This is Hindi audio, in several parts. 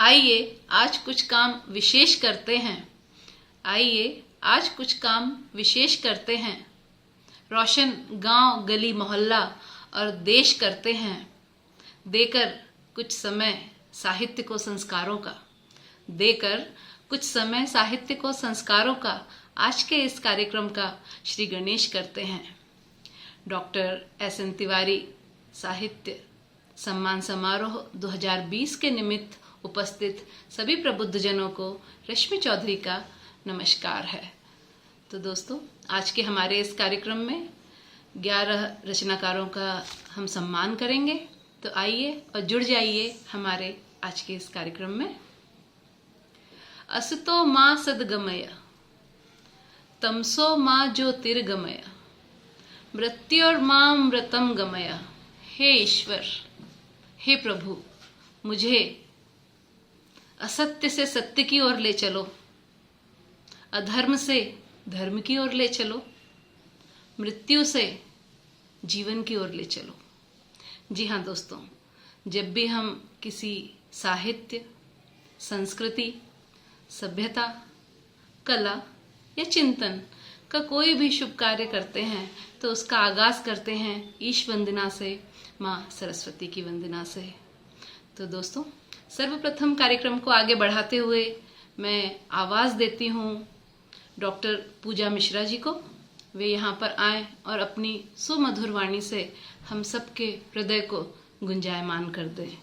आइए आज कुछ काम विशेष करते हैं। आइए आज कुछ काम विशेष करते हैं। रोशन गांव, गली, मोहल्ला और देश करते हैं। देकर कुछ समय साहित्य को संस्कारों का, देकर कुछ समय साहित्य को संस्कारों का आज के इस कार्यक्रम का श्री गणेश करते हैं। Doctor SN. तिवारी साहित्य सम्मान समारोह 2020 के निमित्त उपस्थित सभी प्रबुद्धजनों को रश्मि चौधरी का नमस्कार है। तो दोस्तों, आज के हमारे इस कार्यक्रम में 11 रचनाकारों का हम सम्मान करेंगे। तो आइए और जुड़ जाइए हमारे आज के इस कार्यक्रम में। असतो मां सद्गमय, तमसो मां ज्योतिर्गमय, मृत्योर्मामृतम गमय। हे ईश्वर, हे प्रभु, मुझे असत्य से सत्य की ओर ले चलो, अधर्म से धर्म की ओर ले चलो, मृत्यु से जीवन की ओर ले चलो। जी हाँ दोस्तों, जब भी हम किसी साहित्य, संस्कृति, सभ्यता, कला या चिंतन का कोई भी शुभ कार्य करते हैं तो उसका आगाज करते हैं ईश वंदना से, माँ सरस्वती की वंदना से। तो दोस्तों, सर्वप्रथम कार्यक्रम को आगे बढ़ाते हुए मैं आवाज देती हूँ डॉक्टर पूजा मिश्रा जी को। वे यहाँ पर आएं और अपनी सुमधुर वाणी से हम सबके हृदय को गुंजायमान कर दें।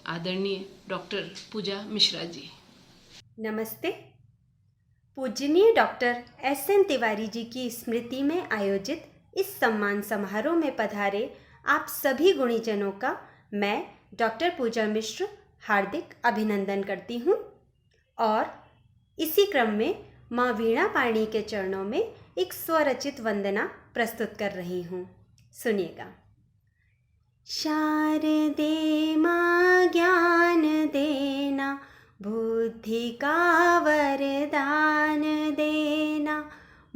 आदरणीय डॉक्टर पूजा मिश्रा जी। नमस्ते। पूजनीय डॉक्टर एस.एन. तिवारी जी की स्मृति में आयोजित इस सम्मान समारोह में पधारे आप सभी गुणीजनों का मैं डॉक्टर पूजा मिश्र हार्दिक अभिनंदन करती हूँ और इसी क्रम में माँ वीणा पाणी के चरणों में एक स्वरचित वंदना प्रस्तुत कर रही हूँ। सुनिएगा। शारदे माँ ज्ञान देना, बुद्धि का वरदान देना,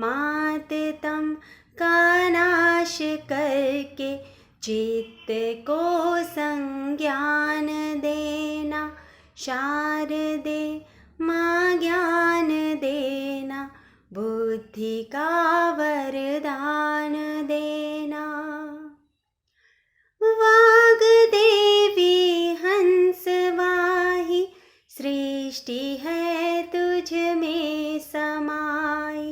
मात तम का नाश करके चित्त को संज्ञान देना। शारदे माँ ज्ञान देना, बुद्धि का वरदान देना। वाग्देवी हंस वाही, सृष्टि है तुझ में समाई।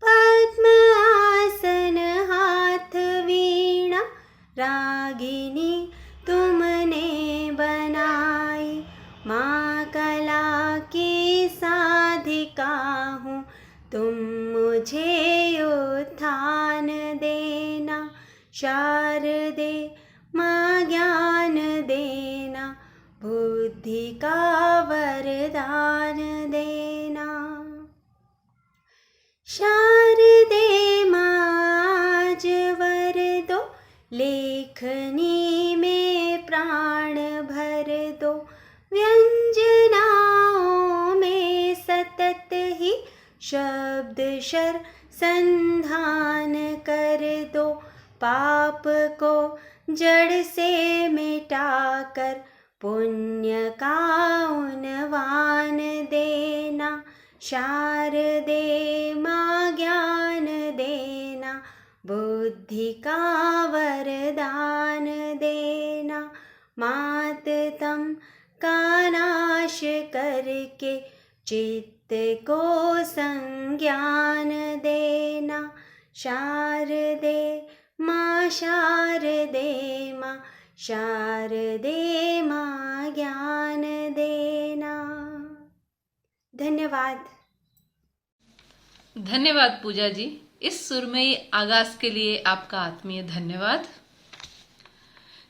पद्म आसन हाथ वीणा, रागिनी तुमने बनाई। माँ कला की साधिका हूँ, तुम मुझे उत्थान देना। शारदे माँ ज्ञान देना, बुद्धि का वरदान देना। शारदे माँ आज वर दो, लेखनी में प्राण भर दो। व्यंजनाओं में सतत ही शब्द शर संधान कर दो। पाप को जड़ से मिटाकर पुण्य का उन्नवान देना। शारदे माँ ज्ञान देना, बुद्धि का वरदान देना। मात तम का नाश करके चित्त को संज्ञान देना। शारदे माँ, शारदे माँ, शारदे माँ ज्ञान देना। धन्यवाद। धन्यवाद पूजा जी, इस सुरमई आगाज के लिए आपका आत्मीय धन्यवाद।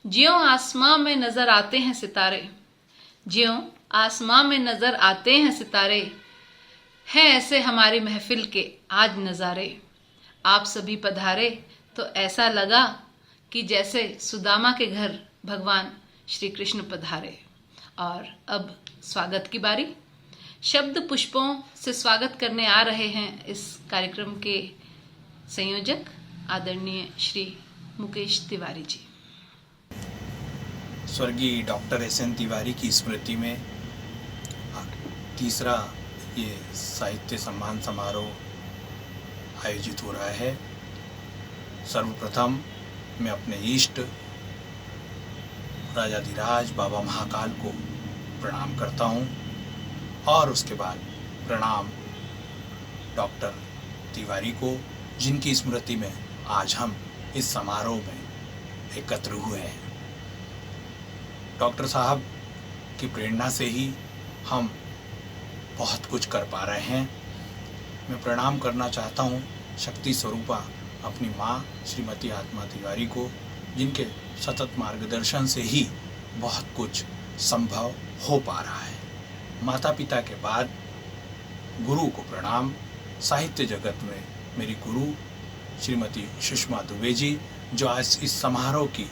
ज्यों आसमां में नजर आते हैं सितारे, ज्यों आसमां में नजर आते हैं सितारे, हैं ऐसे हमारी महफिल के आज नजारे। आप सभी पधारे तो ऐसा लगा कि जैसे सुदामा के घर भगवान श्री कृष्ण पधारे। और अब स्वागत की बारी। शब्द पुष्पों से स्वागत करने आ रहे हैं इस कार्यक्रम के संयोजक आदरणीय श्री मुकेश तिवारी जी। स्वर्गीय डॉक्टर एस.एन. तिवारी की स्मृति में तीसरा ये साहित्य सम्मान समारोह आयोजित हो रहा है। सर्वप्रथम मैं अपने इष्ट राजाधिराज बाबा महाकाल को प्रणाम करता हूँ और उसके बाद प्रणाम डॉक्टर तिवारी को, जिनकी स्मृति में आज हम इस समारोह में एकत्र हुए हैं। डॉक्टर साहब की प्रेरणा से ही हम बहुत कुछ कर पा रहे हैं। मैं प्रणाम करना चाहता हूँ शक्ति स्वरूपा अपनी माँ श्रीमती आत्मा तिवारी को, जिनके सतत मार्गदर्शन से ही बहुत कुछ संभव हो पा रहा है। माता पिता के बाद गुरु को प्रणाम। साहित्य जगत में मेरी गुरु श्रीमती सुषमा दुबे जी, जो आज इस समारोह की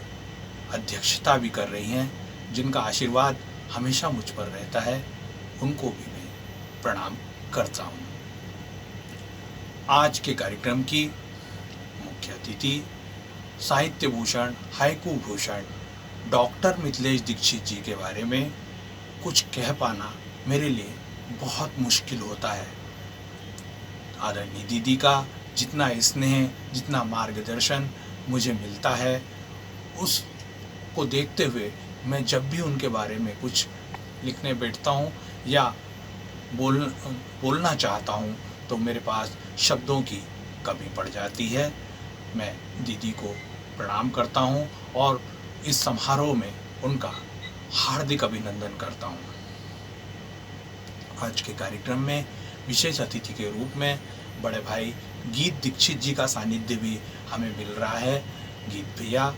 अध्यक्षता भी कर रही हैं, जिनका आशीर्वाद हमेशा मुझ पर रहता है, उनको भी मैं प्रणाम करता हूँ। आज के कार्यक्रम की मुख्य अतिथि साहित्य भूषण, हाइकू भूषण डॉक्टर मिथिलेश दीक्षित जी के बारे में कुछ कह पाना मेरे लिए बहुत मुश्किल होता है। आदरणीय दीदी का जितना स्नेह, जितना मार्गदर्शन मुझे मिलता है, उसको देखते हुए मैं जब भी उनके बारे में कुछ लिखने बैठता हूँ या बोलना चाहता हूँ तो मेरे पास शब्दों की कमी पड़ जाती है। मैं दीदी को प्रणाम करता हूँ और इस समारोह में उनका हार्दिक अभिनंदन करता हूँ। आज के कार्यक्रम में विशेष अतिथि के रूप में बड़े भाई गीत दीक्षित जी का सानिध्य भी हमें मिल रहा है। गीत भैया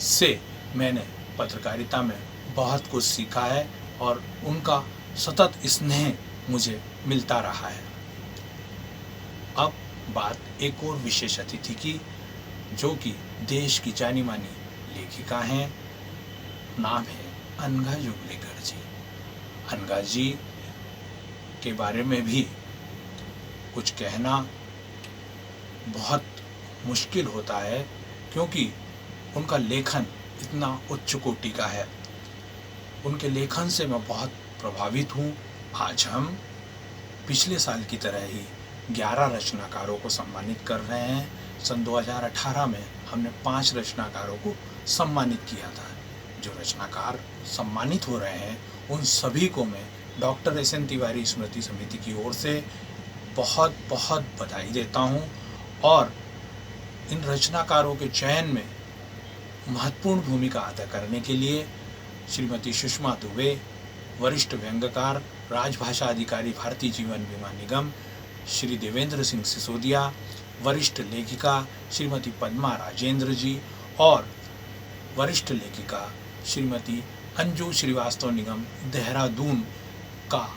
से मैंने पत्रकारिता में बहुत कुछ सीखा है और उनका सतत स्नेह मुझे मिलता रहा है। अब बात एक और विशेष अतिथि की, जो कि देश की जानी मानी लेखिका हैं। नाम है अनघा जुगलेकर जी। अनघा जी के बारे में भी कुछ कहना बहुत मुश्किल होता है, क्योंकि उनका लेखन इतना उच्च कोटि का है। उनके लेखन से मैं बहुत प्रभावित हूँ। आज हम पिछले साल की तरह ही 11 रचनाकारों को सम्मानित कर रहे हैं। सन 2018 में हमने 5 रचनाकारों को सम्मानित किया था। जो रचनाकार सम्मानित हो रहे हैं उन सभी को मैं डॉक्टर एस एन तिवारी स्मृति समिति की ओर से बहुत बहुत बधाई देता हूं और इन रचनाकारों के चयन में महत्वपूर्ण भूमिका अदा करने के लिए श्रीमती सुषमा दुबे, वरिष्ठ व्यंग्यकार, राजभाषा अधिकारी भारतीय जीवन बीमा निगम श्री देवेंद्र सिंह सिसोदिया, वरिष्ठ लेखिका श्रीमती पद्मा राजेंद्र जी और वरिष्ठ लेखिका श्रीमती अंजू श्रीवास्तव निगम देहरादून का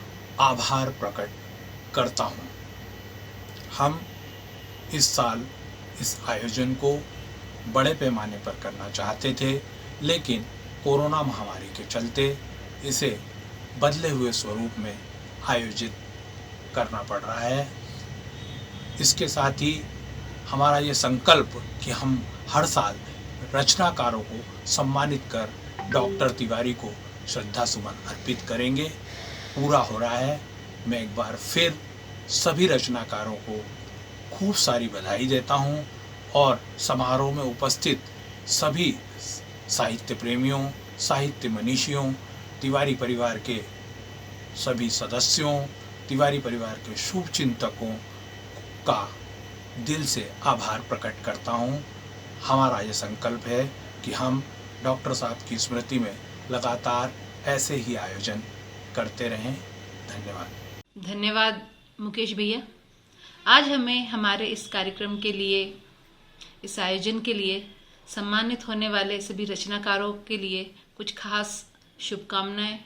आभार प्रकट करता हूँ। हम इस साल इस आयोजन को बड़े पैमाने पर करना चाहते थे, लेकिन कोरोना महामारी के चलते इसे बदले हुए स्वरूप में आयोजित करना पड़ रहा है। इसके साथ ही हमारा ये संकल्प कि हम हर साल रचनाकारों को सम्मानित कर डॉक्टर तिवारी को श्रद्धा सुमन अर्पित करेंगे, पूरा हो रहा है। मैं एक बार फिर सभी रचनाकारों को खूब सारी बधाई देता हूँ और समारोह में उपस्थित सभी साहित्य प्रेमियों, साहित्य मनीषियों, तिवारी परिवार के सभी सदस्यों, तिवारी परिवार के शुभचिंतकों का दिल से आभार प्रकट करता हूँ। हमारा ये संकल्प है कि हम डॉक्टर साहब की स्मृति में लगातार ऐसे ही आयोजन करते रहें। धन्यवाद। धन्यवाद मुकेश भैया। आज हमें हमारे इस कार्यक्रम के लिए, इस आयोजन के लिए सम्मानित होने वाले सभी रचनाकारों के लिए कुछ खास शुभकामनाएं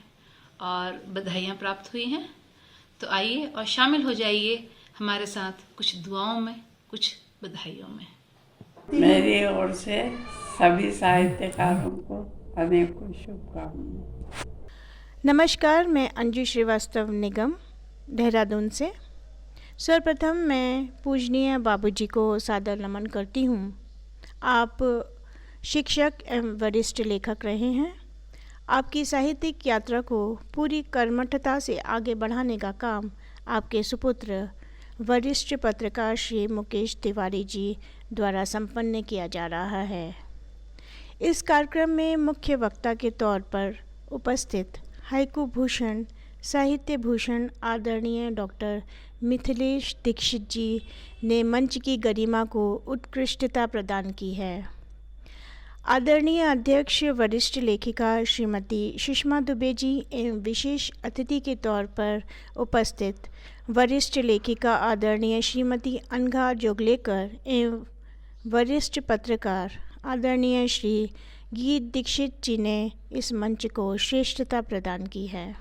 और बधाइयाँ प्राप्त हुई हैं। तो आइए और शामिल हो जाइए हमारे साथ कुछ दुआओं में, कुछ बधाइयों में। मेरी ओर से सभी साहित्यकारों को अनेकों शुभकामनाएं। नमस्कार, मैं अंजू श्रीवास्तव निगम देहरादून से। सर्वप्रथम मैं पूजनीय बाबूजी को सादर नमन करती हूँ। आप शिक्षक एवं वरिष्ठ लेखक रहे हैं। आपकी साहित्यिक यात्रा को पूरी कर्मठता से आगे बढ़ाने का काम आपके सुपुत्र वरिष्ठ पत्रकार श्री मुकेश तिवारी जी द्वारा संपन्न किया जा रहा है। इस कार्यक्रम में मुख्य वक्ता के तौर पर उपस्थित हाइकू भूषण, साहित्य भूषण आदरणीय डॉक्टर मिथिलेश दीक्षित जी ने मंच की गरिमा को उत्कृष्टता प्रदान की है। आदरणीय अध्यक्ष वरिष्ठ लेखिका श्रीमती सुषमा दुबे जी एवं विशेष अतिथि के तौर पर उपस्थित वरिष्ठ लेखिका आदरणीय श्रीमती अनघा जोगलेकर एवं वरिष्ठ पत्रकार आदरणीय श्री गीत दीक्षित जी ने इस मंच को श्रेष्ठता प्रदान की है।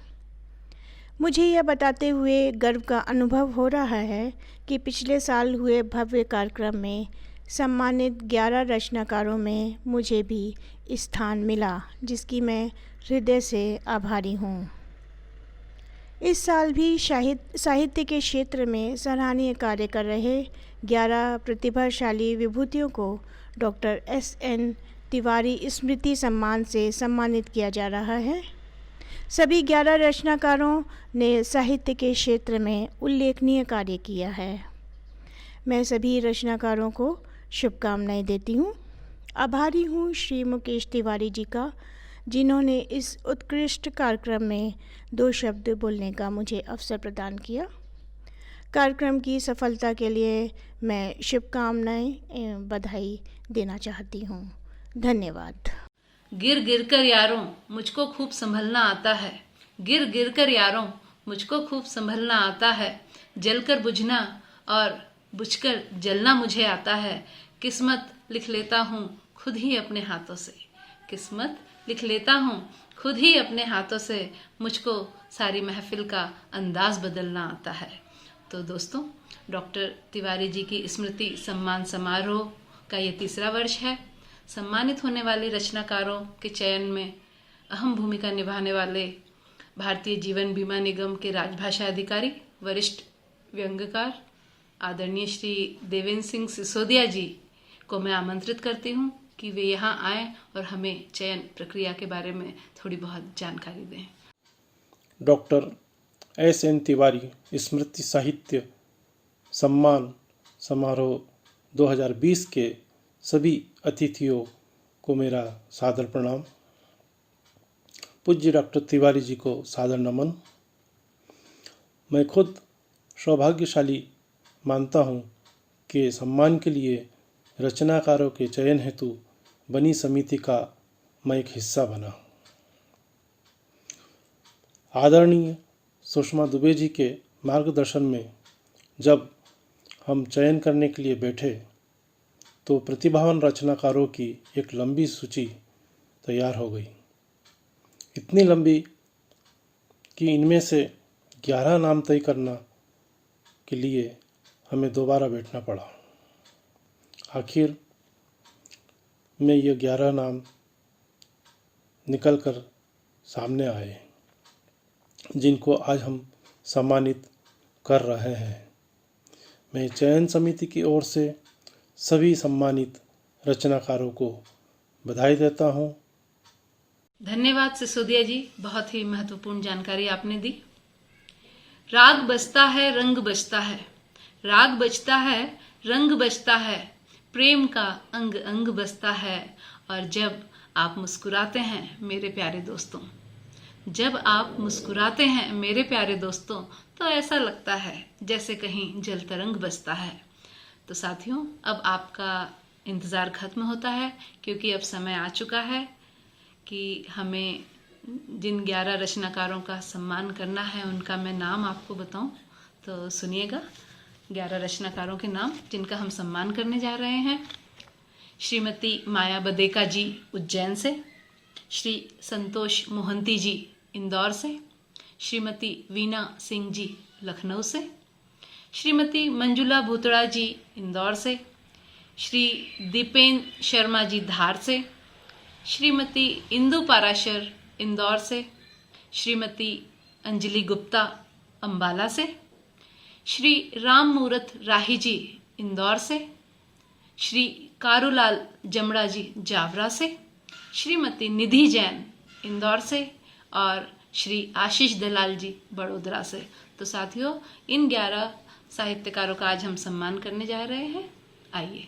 मुझे यह बताते हुए गर्व का अनुभव हो रहा है कि पिछले साल हुए भव्य कार्यक्रम में सम्मानित 11 रचनाकारों में मुझे भी स्थान मिला, जिसकी मैं हृदय से आभारी हूँ। इस साल भी साहित्य के क्षेत्र में सराहनीय कार्य कर रहे 11 प्रतिभाशाली विभूतियों को डॉक्टर SN तिवारी स्मृति सम्मान से सम्मानित किया जा रहा है। सभी 11 रचनाकारों ने साहित्य के क्षेत्र में उल्लेखनीय कार्य किया है। मैं सभी रचनाकारों को शुभकामनाएं देती हूँ। आभारी हूँ श्री मुकेश तिवारी जी का, जिन्होंने इस उत्कृष्ट कार्यक्रम में 2 शब्द बोलने का मुझे अवसर प्रदान किया। कार्यक्रम की सफलता के लिए मैं शुभकामनाएं एवं बधाई देना चाहती हूँ। धन्यवाद। गिर गिर कर यारों मुझको खूब संभलना आता है, गिर गिर कर यारों मुझको खूब संभलना आता है, जलकर बुझना और बुझकर जलना मुझे आता है। किस्मत लिख लेता हूँ खुद ही अपने हाथों से, किस्मत लिख लेता हूँ खुद ही अपने हाथों से, मुझको सारी महफिल का अंदाज बदलना आता है। तो दोस्तों, डॉक्टर तिवारी जी की स्मृति सम्मान समारोह का ये 3रा वर्ष है। सम्मानित होने वाले रचनाकारों के चयन में अहम भूमिका निभाने वाले भारतीय जीवन बीमा निगम के राजभाषा अधिकारी वरिष्ठ व्यंग्यकार आदरणीय श्री देवेंद्र सिंह सिसोदिया जी को मैं आमंत्रित करती हूँ कि वे यहाँ आएं और हमें चयन प्रक्रिया के बारे में थोड़ी बहुत जानकारी दें। डॉक्टर SN तिवारी स्मृति साहित्य सम्मान समारोह 2020 के सभी अतिथियों को मेरा सादर प्रणाम। पूज्य डॉक्टर तिवारी जी को सादर नमन। मैं खुद सौभाग्यशाली मानता हूँ कि सम्मान के लिए रचनाकारों के चयन हेतु बनी समिति का मैं एक हिस्सा बना। आदरणीय सुषमा दुबे जी के मार्गदर्शन में जब हम चयन करने के लिए बैठे तो प्रतिभावान रचनाकारों की एक लंबी सूची तैयार हो गई। इतनी लंबी कि इनमें से 11 नाम तय करना के लिए हमें दोबारा बैठना पड़ा। आखिर में ये 11 नाम निकल कर सामने आए, जिनको आज हम सम्मानित कर रहे हैं। मैं चयन समिति की ओर से सभी सम्मानित रचनाकारों को बधाई देता हूँ। धन्यवाद सिसोदिया जी, बहुत ही महत्वपूर्ण जानकारी आपने दी। राग बजता है, रंग बजता है, राग बजता है, रंग बजता है, प्रेम का अंग अंग बजता है। और जब आप मुस्कुराते हैं मेरे प्यारे दोस्तों, जब आप मुस्कुराते हैं मेरे प्यारे दोस्तों, तो ऐसा लगता है जैसे कहीं जल तरंग बजता है। तो साथियों, अब आपका इंतज़ार खत्म होता है, क्योंकि अब समय आ चुका है कि हमें जिन 11 रचनाकारों का सम्मान करना है उनका मैं नाम आपको बताऊं। तो सुनिएगा 11 रचनाकारों के नाम जिनका हम सम्मान करने जा रहे हैं। श्रीमती माया बदेका जी उज्जैन से, श्री संतोष मोहंती जी इंदौर से, श्रीमती वीना सिंह जी लखनऊ से, श्रीमती मंजुला भूतड़ा जी इंदौर से, श्री दीपेंद्र शर्मा जी धार से, श्रीमती इंदु पाराशर इंदौर से, श्रीमती अंजलि गुप्ता अंबाला से, श्री राम मूरत राही जी इंदौर से, श्री कारूलाल जमड़ा जी जावरा से, श्रीमती निधि जैन इंदौर से और श्री आशीष दलाल जी बड़ोदरा से। तो साथियों, इन 11 साहित्यकारों का आज हम सम्मान करने जा रहे हैं। आइए।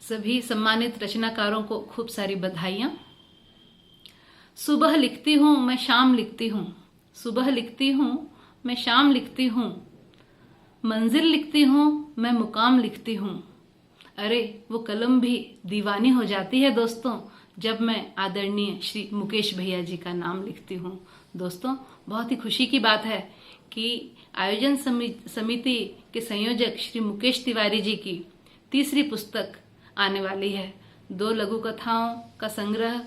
सभी सम्मानित रचनाकारों को खूब सारी बधाइयाँ। सुबह लिखती हूँ मैं शाम लिखती हूँ, सुबह लिखती हूँ मैं शाम लिखती हूँ, मंजिल लिखती हूँ मैं मुकाम लिखती हूँ। अरे वो कलम भी दीवानी हो जाती है दोस्तों जब मैं आदरणीय श्री मुकेश भैया जी का नाम लिखती हूँ। दोस्तों, बहुत ही खुशी की बात है कि आयोजन समिति के संयोजक श्री मुकेश तिवारी जी की तीसरी पुस्तक आने वाली है। 2 लघु कथाओं का संग्रह,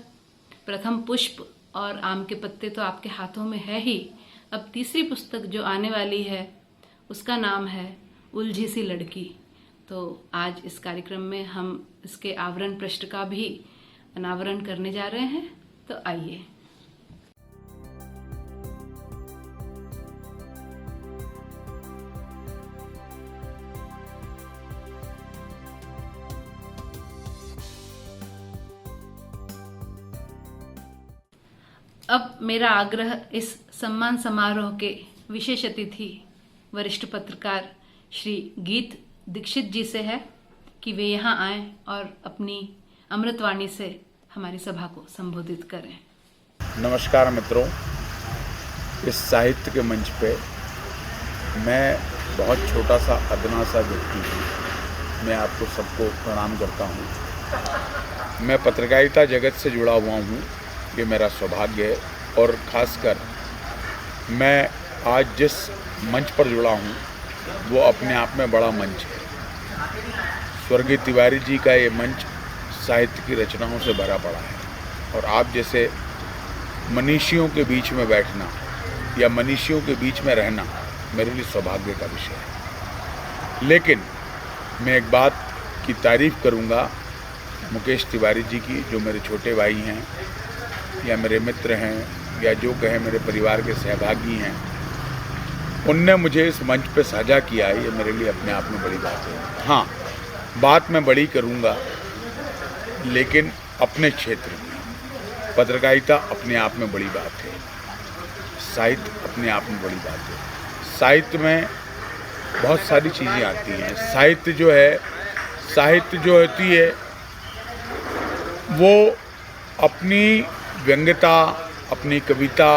प्रथम पुष्प और आम के पत्ते तो आपके हाथों में है ही। अब तीसरी पुस्तक जो आने वाली है उसका नाम है उलझी सी लड़की। तो आज इस कार्यक्रम में हम इसके आवरण पृष्ठ का भी अनावरण करने जा रहे हैं। तो आइए। अब मेरा आग्रह इस सम्मान समारोह के विशेष अतिथि वरिष्ठ पत्रकार श्री गीत दीक्षित जी से है कि वे यहाँ आएं और अपनी अमृतवाणी से हमारी सभा को संबोधित करें। नमस्कार मित्रों, इस साहित्य के मंच पे मैं बहुत छोटा सा अदना सा व्यक्ति हूँ। मैं आपको सबको प्रणाम करता हूँ। मैं पत्रकारिता जगत से जुड़ा हुआ हूँ, ये मेरा सौभाग्य है। और ख़ासकर मैं आज जिस मंच पर जुड़ा हूँ वो अपने आप में बड़ा मंच है। स्वर्गीय तिवारी जी का ये मंच साहित्य की रचनाओं से भरा पड़ा है और आप जैसे मनीषियों के बीच में बैठना या मनीषियों के बीच में रहना मेरे लिए सौभाग्य का विषय है। लेकिन मैं एक बात की तारीफ़ करूँगा मुकेश तिवारी जी की, जो मेरे छोटे भाई हैं या मेरे मित्र हैं या जो कहें मेरे परिवार के सहभागी हैं। उनने मुझे इस मंच पे साझा किया है, ये मेरे लिए अपने आप में बड़ी बात है। हाँ, बात मैं बड़ी करूँगा लेकिन अपने क्षेत्र में। पत्रकारिता अपने आप में बड़ी बात है, साहित्य अपने आप में बड़ी बात है। साहित्य में बहुत सारी चीज़ें आती हैं। साहित्य जो होती है वो अपनी व्यंग्यता, अपनी कविता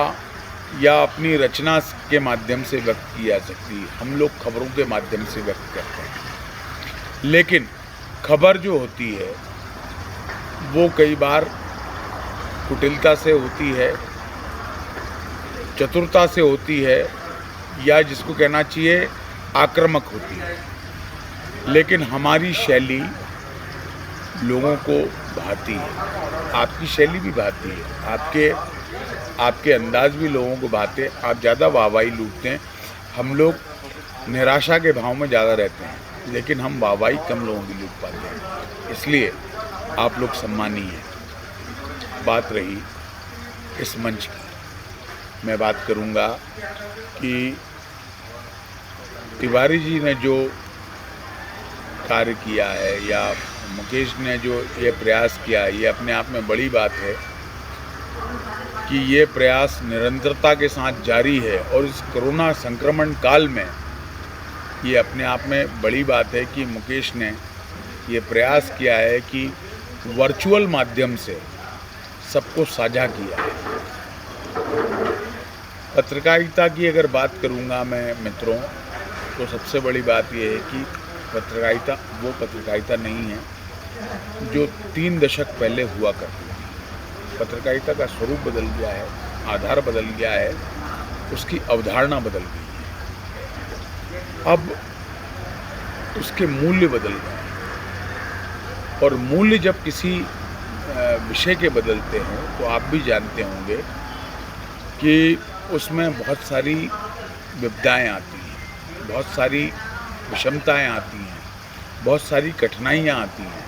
या अपनी रचना के माध्यम से व्यक्त की जा सकती है। हम लोग खबरों के माध्यम से व्यक्त करते हैं, लेकिन खबर जो होती है वो कई बार कुटिलता से होती है, चतुरता से होती है, या जिसको कहना चाहिए आक्रामक होती है। लेकिन हमारी शैली लोगों को भाती है, आपकी शैली भी भाती है, आपके अंदाज भी लोगों को भाते। आप ज़्यादा वाहवाही लूटते हैं, हम लोग निराशा के भाव में ज़्यादा रहते हैं, लेकिन हम वाहवाही कम लोगों की लूट पाते हैं। इसलिए आप लोग सम्मानीय हैं। बात रही इस मंच की, मैं बात करूंगा कि तिवारी जी ने जो कार्य किया है या मुकेश ने जो ये प्रयास किया है, ये अपने आप में बड़ी बात है कि ये प्रयास निरंतरता के साथ जारी है। और इस कोरोना संक्रमण काल में ये अपने आप में बड़ी बात है कि मुकेश ने ये प्रयास किया है कि वर्चुअल माध्यम से सबको साझा किया है। पत्रकारिता की अगर बात करूँगा मैं मित्रों, तो सबसे बड़ी बात ये है कि पत्रकारिता वो पत्रकारिता नहीं है जो 3 दशक पहले हुआ करती थी। पत्रकारिता का स्वरूप बदल गया है, आधार बदल गया है, उसकी अवधारणा बदल गई है, अब उसके मूल्य बदल गए हैं। और मूल्य जब किसी विषय के बदलते हैं तो आप भी जानते होंगे कि उसमें बहुत सारी विपदाएं आती हैं, बहुत सारी विषमताएं आती हैं, बहुत सारी कठिनाइयां आती हैं।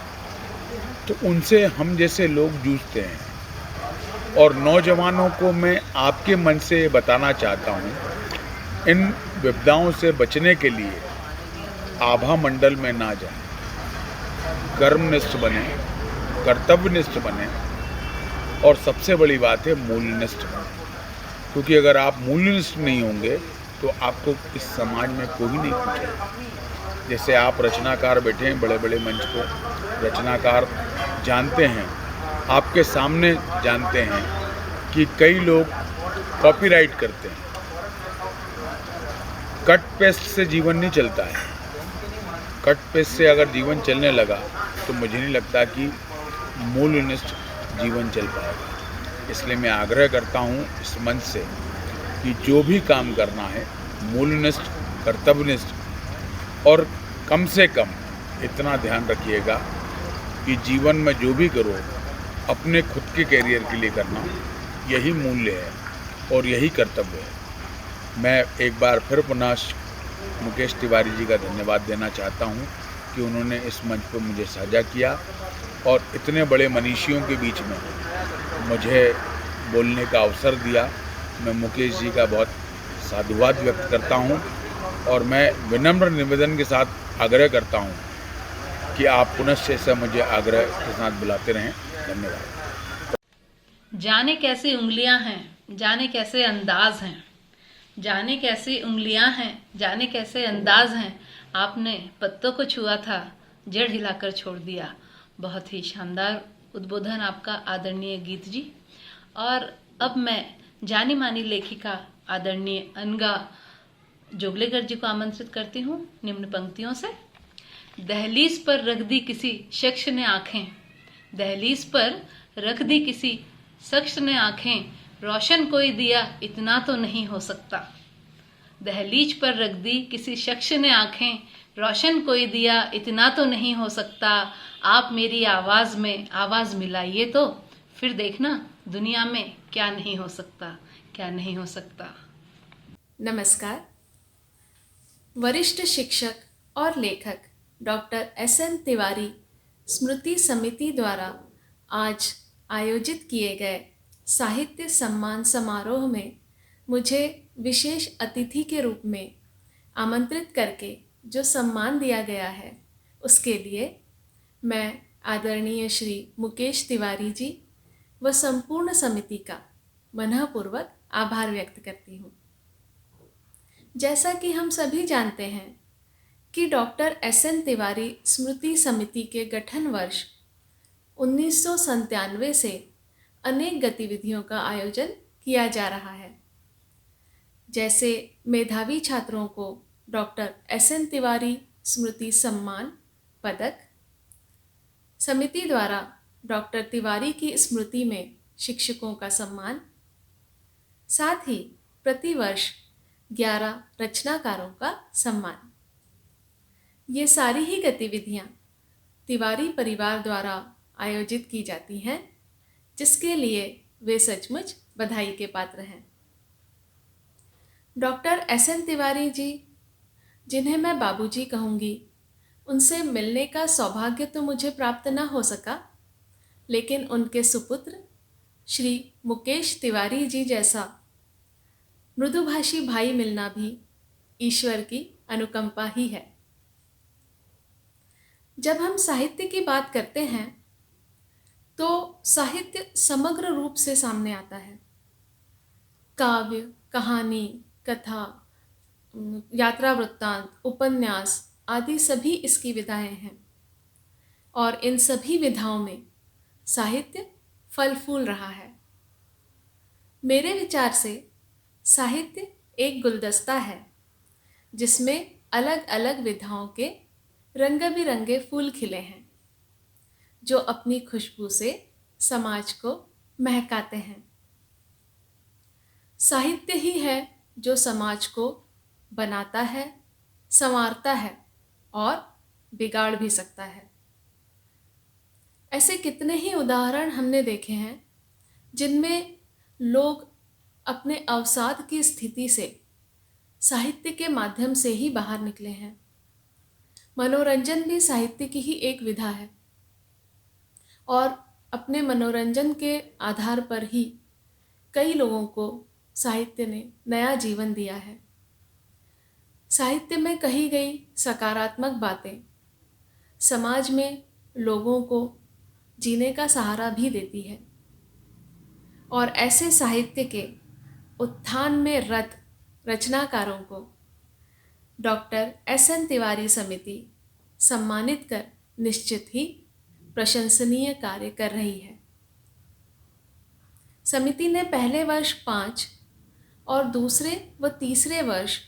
तो उनसे हम जैसे लोग जूझते हैं। और नौजवानों को मैं आपके मन से बताना चाहता हूँ, इन विपदाओं से बचने के लिए आभा मंडल में ना जाएं, कर्मनिष्ठ बने, कर्तव्यनिष्ठ बने और सबसे बड़ी बात है मूल्यनिष्ठ बने। क्योंकि अगर आप मूल्यनिष्ठ नहीं होंगे तो आपको इस समाज में कोई नहीं पूछेगा। जैसे आप रचनाकार बैठे हैं बड़े बड़े मंच को, रचनाकार जानते हैं, आपके सामने जानते हैं कि कई लोग कॉपीराइट करते हैं। कट पेस्ट से जीवन नहीं चलता है। कट पेस्ट से अगर जीवन चलने लगा तो मुझे नहीं लगता कि मूल्यनिष्ठ जीवन चल पाएगा। इसलिए मैं आग्रह करता हूँ इस मंच से कि जो भी काम करना है मूल्यनिष्ठ, कर्तव्यनिष्ठ, और कम से कम इतना ध्यान रखिएगा कि जीवन में जो भी करो अपने खुद के कैरियर के लिए करना, यही मूल्य है और यही कर्तव्य है। मैं एक बार फिर पुनः मुकेश तिवारी जी का धन्यवाद देना चाहता हूँ कि उन्होंने इस मंच पर मुझे साझा किया और इतने बड़े मनीषियों के बीच में मुझे बोलने का अवसर दिया। मैं मुकेश जी का बहुत साधुवाद व्यक्त करता हूँ और मैं विनम्र निवेदन के साथ आग्रह करता हूँ कि आप पुनश्च ऐसा मुझे आग्रह के साथ बुलाते रहें। धन्यवाद। जाने कैसी उंगलियां हैं, जाने कैसे अंदाज हैं, जाने कैसी उंगलियां हैं, जाने कैसे अंदाज हैं। आपने पत्तों को छुआ था, जड़ हिलाकर छोड़ दिया। बहुत ही शानदार उद्बोधन आपका आदरणीय गीत जी। और अब मैं जानी मानी लेखिका आदरणीय अनगा जोगलेकर जी को आमंत्रित करती हूँ निम्न पंक्तियों से। दहलीज पर रख दी किसी शख्स ने आंखें, दहलीज पर रख दी किसी शख्स ने आंखें, रोशन कोई दिया इतना तो नहीं हो सकता। दहलीज पर रख दी किसी शख्स ने आंखें, रोशन कोई दिया इतना तो नहीं हो सकता। आप मेरी आवाज में आवाज मिलाइए तो फिर देखना दुनिया में क्या नहीं हो सकता, क्या नहीं हो सकता। नमस्कार। वरिष्ठ शिक्षक और लेखक डॉक्टर एस.एन. तिवारी स्मृति समिति द्वारा आज आयोजित किए गए साहित्य सम्मान समारोह में मुझे विशेष अतिथि के रूप में आमंत्रित करके जो सम्मान दिया गया है, उसके लिए मैं आदरणीय श्री मुकेश तिवारी जी व संपूर्ण समिति का मनःपूर्वक आभार व्यक्त करती हूँ। जैसा कि हम सभी जानते हैं कि डॉक्टर एस.एन. तिवारी स्मृति समिति के गठन वर्ष 1997 से अनेक गतिविधियों का आयोजन किया जा रहा है। जैसे मेधावी छात्रों को डॉक्टर एस.एन. तिवारी स्मृति सम्मान पदक, समिति द्वारा डॉक्टर तिवारी की स्मृति में शिक्षकों का सम्मान, साथ ही प्रतिवर्ष 11 रचनाकारों का सम्मान। ये सारी ही गतिविधियां तिवारी परिवार द्वारा आयोजित की जाती हैं, जिसके लिए वे सचमुच बधाई के पात्र हैं। Doctor SN. तिवारी जी, जिन्हें मैं बाबूजी कहूँगी, उनसे मिलने का सौभाग्य तो मुझे प्राप्त न हो सका, लेकिन उनके सुपुत्र श्री मुकेश तिवारी जी जैसा मृदुभाषी भाई मिलना भी ईश्वर की अनुकंपा ही है। जब हम साहित्य की बात करते हैं तो साहित्य समग्र रूप से सामने आता है। काव्य, कहानी, कथा, यात्रा वृत्तांत, उपन्यास आदि सभी इसकी विधाएं हैं और इन सभी विधाओं में साहित्य फल फूल रहा है। मेरे विचार से साहित्य एक गुलदस्ता है जिसमें अलग अलग विधाओं के रंग बिरंगे फूल खिले हैं जो अपनी खुशबू से समाज को महकाते हैं। साहित्य ही है जो समाज को बनाता है, संवारता है और बिगाड़ भी सकता है। ऐसे कितने ही उदाहरण हमने देखे हैं जिनमें लोग अपने अवसाद की स्थिति से साहित्य के माध्यम से ही बाहर निकले हैं। मनोरंजन भी साहित्य की ही एक विधा है और अपने मनोरंजन के आधार पर ही कई लोगों को साहित्य ने नया जीवन दिया है। साहित्य में कही गई सकारात्मक बातें समाज में लोगों को जीने का सहारा भी देती है और ऐसे साहित्य के उत्थान में रत रचनाकारों को डॉक्टर एस.एन. तिवारी समिति सम्मानित कर निश्चित ही प्रशंसनीय कार्य कर रही है। समिति ने पहले वर्ष 5 और दूसरे व तीसरे वर्ष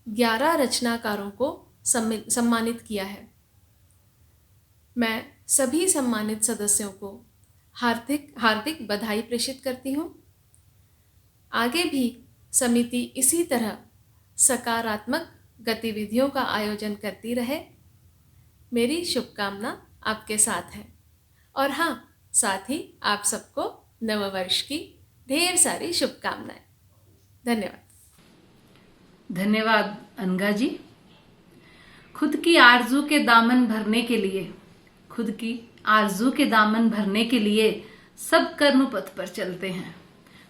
11 रचनाकारों को सम्मानित किया है। मैं सभी सम्मानित सदस्यों को हार्दिक बधाई प्रेषित करती हूँ। आगे भी समिति इसी तरह सकारात्मक गतिविधियों का आयोजन करती रहे। मेरी शुभकामना आपके साथ है और हाँ, साथ ही आप सबको नववर्ष की ढेर सारी शुभकामनाएं। धन्यवाद। धन्यवाद अनगा जी। खुद की आरजू के दामन भरने के लिए सब कर्म पथ पर चलते हैं।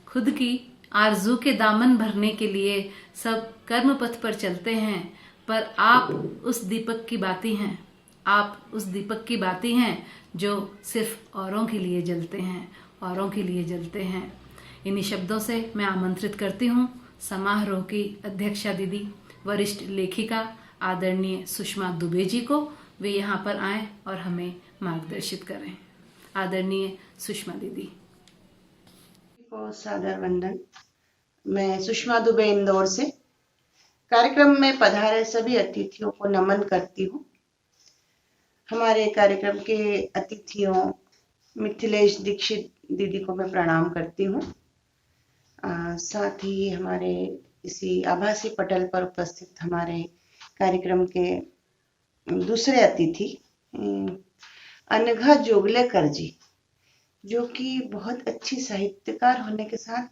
खुद की आरजू के दामन भरने के लिए सब कर्म पथ पर चलते हैं, पर आप उस दीपक की बाती हैं जो सिर्फ औरों के लिए जलते हैं। इन्हीं शब्दों से मैं आमंत्रित करती हूँ समारोह की अध्यक्षा दीदी, वरिष्ठ लेखिका आदरणीय सुषमा दुबे जी को। वे यहाँ पर आएं और हमें मार्गदर्शित करें। आदरणीय सुषमा दीदी को सादर वंदन। मैं सुषमा दुबे इंदौर से कार्यक्रम में पधारे सभी अतिथियों को नमन करती हूँ। हमारे कार्यक्रम के अतिथियों मिथिलेश दीक्षित दीदी को मैं प्रणाम करती हूँ। साथ ही हमारे इसी आभासी पटल पर उपस्थित हमारे कार्यक्रम के दूसरे अतिथि अनघा जोगलेकर जी, जो कि बहुत अच्छी साहित्यकार होने के साथ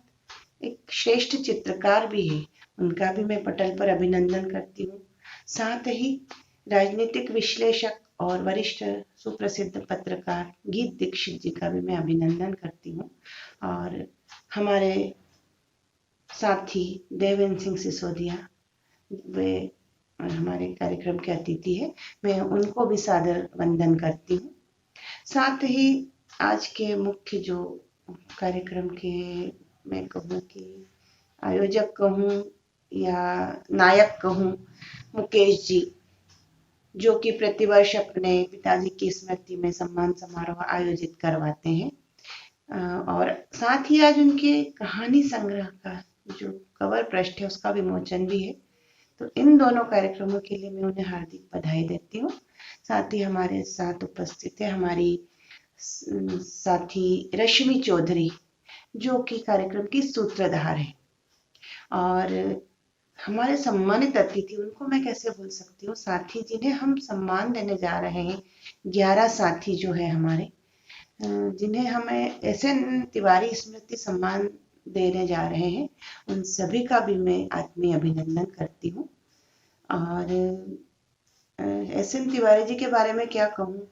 एक श्रेष्ठ चित्रकार भी है, उनका भी मैं पटल पर अभिनंदन करती हूँ। साथ ही राजनीतिक विश्लेषक और वरिष्ठ सुप्रसिद्ध पत्रकार गीत दीक्षित जी का भी मैं अभिनंदन करती हूँ। और हमारे साथी देवेंद्र सिंह सिसोदिया, वे हमारे कार्यक्रम के अतिथि है, मैं उनको भी सादर वंदन करती हूँ। साथ ही आज के मुख्य जो कार्यक्रम के मैं कहूँ कि आयोजक कहूँ या नायक कहूँ, मुकेश जी, जो कि प्रतिवर्ष अपने पिताजी की स्मृति में सम्मान समारोह आयोजित करवाते हैं। और साथ ही आज उनके कहानी संग्रह का जो कवर पृष्ठ है उसका विमोचन भी है। तो इन दोनों कार्यक्रमों के लिए मैं उन्हें हार्दिक बधाई देती हूँ। साथ ही हमारे साथ उपस्थित है हमारी साथी रश्मि चौधरी, जो कि कार्यक्रम की सूत्रधार है। और हमारे सम्मानित अतिथि, उनको मैं कैसे भूल सकती हूँ, साथी जिन्हें हम सम्मान देने जा रहे हैं। 11 साथी जो है हमारे, जिन्हें हमें एस.एन. तिवारी स्मृति सम्मान देने जा रहे हैं, उन सभी का भी मैं आत्मीय अभिनंदन करती हूँ। और एस.एन. तिवारी जी के बारे में क्या कहूँ,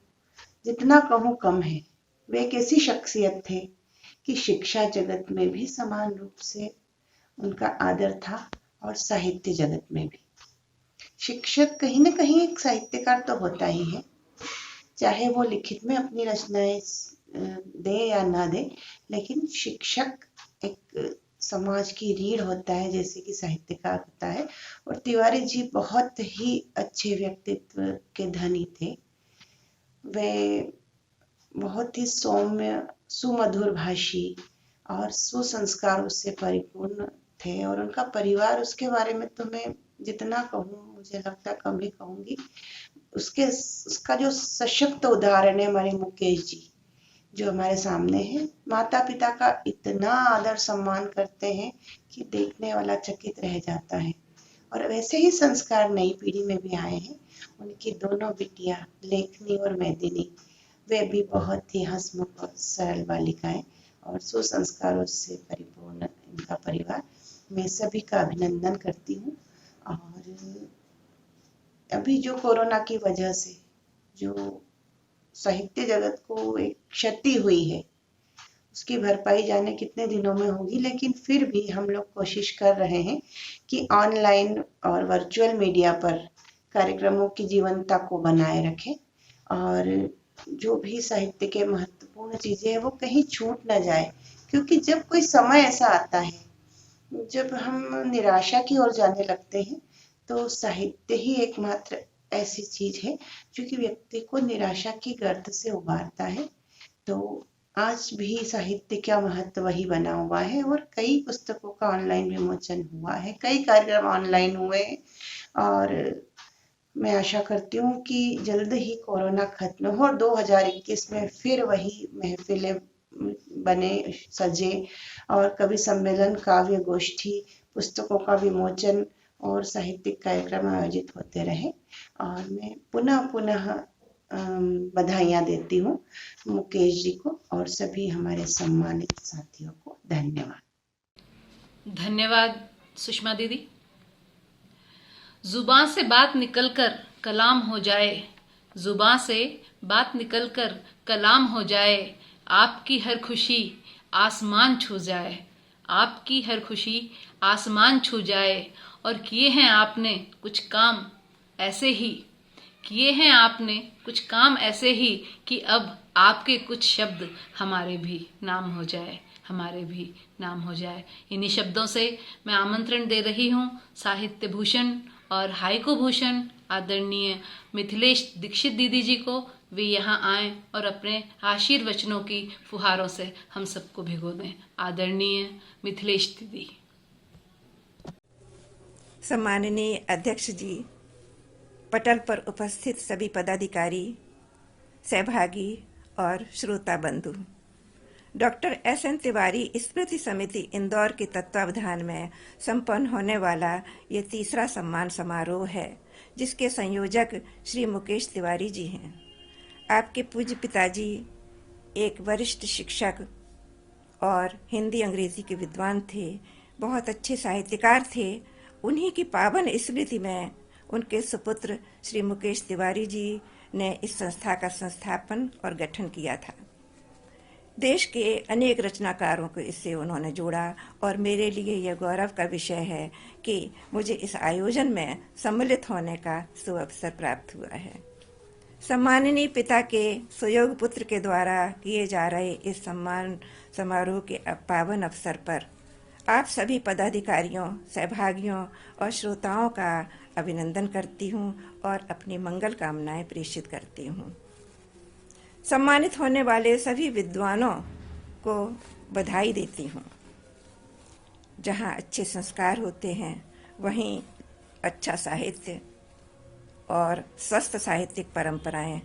जितना कहूँ कम है। वे एक ऐसी शख्सियत थे कि शिक्षा जगत में भी समान रूप से उनका आदर था और साहित्य जगत में भी। शिक्षक कहीं ना कहीं एक साहित्यकार तो होता ही है, चाहे वो लिखित में अपनी रचनाएं दे या ना दे, लेकिन शिक्षक एक समाज की रीढ़ होता है जैसे कि साहित्यकार होता है। और तिवारी जी बहुत ही अच्छे व्यक्तित्व के धनी थे। वे बहुत ही सौम्य, सुमधुर भाषी और सुसंस्कारों से परिपूर्ण थे। और उनका परिवार, उसके बारे में तो मैं जितना कहूँ मुझे लगता है कम ही कहूँगी। उसका जो सशक्त उदाहरण है हमारे मुकेश जी, जो हमारे सामने है। माता पिता का इतना आदर सम्मान करते हैं कि देखने वाला चकित रह जाता है। और वैसे ही संस्कार नई पीढ़ी में भी आए हैं। उनकी दोनों बिटिया लेखनी और मेदिनी, वे भी बहुत ही हंसमुख और सरल बालिकाएं और सुसंस्कारों से परिपूर्ण इनका परिवार। मैं सभी का अभिनंदन करती हूँ। और अभी जो कोरोना की वजह से जो साहित्य जगत को एक क्षति हुई है, उसकी भरपाई जाने कितने दिनों में होगी, लेकिन फिर भी हम लोग कोशिश कर रहे हैं कि ऑनलाइन और वर्चुअल मीडिया पर कार्यक्रमों की जीवंतता को बनाए रखें और जो भी साहित्य के महत्वपूर्ण चीजें हैं वो कहीं छूट न जाए। क्योंकि जब कोई समय ऐसा आता है जब हम निराशा की ओर जाने लगते हैं, तो साहित्य ही एकमात्र ऐसी चीज है जो कि व्यक्ति को निराशा की गर्त से उबारता है। तो आज भी साहित्य का महत्व वही बना हुआ है और कई पुस्तकों का ऑनलाइन विमोचन हुआ है, कई कार्यक्रम ऑनलाइन हुए और मैं आशा करती हूँ कि जल्द ही कोरोना खत्म हो और 2021 में फिर वही महफिलें बने सजे और कवि सम्मेलन, काव्य गोष्ठी, पुस्तकों का विमोचन और साहित्यिक कार्यक्रम आयोजित होते रहे। और मैं पुनः पुनः बधाइयाँ देती हूँ मुकेश जी को और सभी हमारे सम्मानित साथियों को। धन्यवाद। धन्यवाद सुषमा दीदी। जुबान से बात निकलकर कलाम हो जाए, जुबान से बात निकलकर कलाम हो जाए, आपकी हर खुशी आसमान छू जाए, आपकी हर खुशी आसमान छू जाए। और किए हैं आपने कुछ काम ऐसे ही, किए हैं आपने कुछ काम ऐसे ही कि अब आपके कुछ शब्द हमारे भी नाम हो जाए, हमारे भी नाम हो जाए। इन्हीं शब्दों से मैं आमंत्रण दे रही हूँ साहित्य भूषण और हाइको भूषण आदरणीय मिथिलेश दीक्षित दीदी जी को। वे यहाँ आएं और अपने आशीर्वचनों की फुहारों से हम सबको भिगो दें। आदरणीय मिथिलेश दीदी। सम्माननीय अध्यक्ष जी, पटल पर उपस्थित सभी पदाधिकारी, सहभागी और श्रोता बंधु, डॉक्टर एस.एन. तिवारी स्मृति समिति इंदौर के तत्वावधान में संपन्न होने वाला ये तीसरा सम्मान समारोह है, जिसके संयोजक श्री मुकेश तिवारी जी हैं। आपके पूज्य पिताजी एक वरिष्ठ शिक्षक और हिंदी अंग्रेजी के विद्वान थे, बहुत अच्छे साहित्यकार थे। उन्हीं की पावन स्मृति में उनके सुपुत्र श्री मुकेश तिवारी जी ने इस संस्था का संस्थापन और गठन किया था। देश के अनेक रचनाकारों को इससे उन्होंने जोड़ा और मेरे लिए यह गौरव का विषय है कि मुझे इस आयोजन में सम्मिलित होने का सुअवसर प्राप्त हुआ है। सम्माननीय पिता के सुयोग पुत्र के द्वारा किए जा रहे इस सम्मान समारोह के पावन अवसर पर आप सभी पदाधिकारियों, सहभागियों और श्रोताओं का अभिनंदन करती हूँ और अपनी मंगल कामनाएं प्रेषित करती हूँ। सम्मानित होने वाले सभी विद्वानों को बधाई देती हूँ। जहाँ अच्छे संस्कार होते हैं वहीं अच्छा साहित्य और स्वस्थ साहित्यिक परंपराएं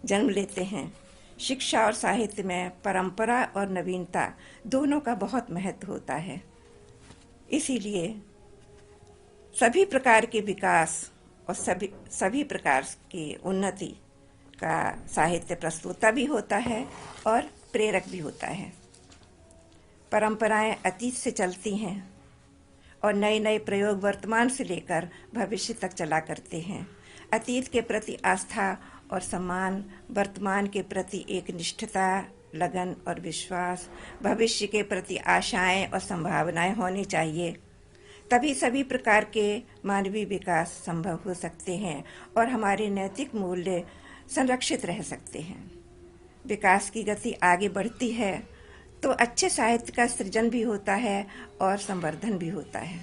जन्म लेते हैं। शिक्षा और साहित्य में परंपरा और नवीनता दोनों का बहुत महत्व होता है। इसीलिए सभी प्रकार के विकास और सभी प्रकार की उन्नति का साहित्य प्रस्तुता भी होता है और प्रेरक भी होता है। परंपराएं अतीत से चलती हैं और नए नए प्रयोग वर्तमान से लेकर भविष्य तक चला करते हैं। अतीत के प्रति आस्था और सम्मान, वर्तमान के प्रति एक निष्ठता, लगन और विश्वास, भविष्य के प्रति आशाएं और संभावनाएं होनी चाहिए। तभी सभी प्रकार के मानवीय विकास संभव हो सकते हैं और हमारे नैतिक मूल्य संरक्षित रह सकते हैं। विकास की गति आगे बढ़ती है तो अच्छे साहित्य का सृजन भी होता है और संवर्धन भी होता है।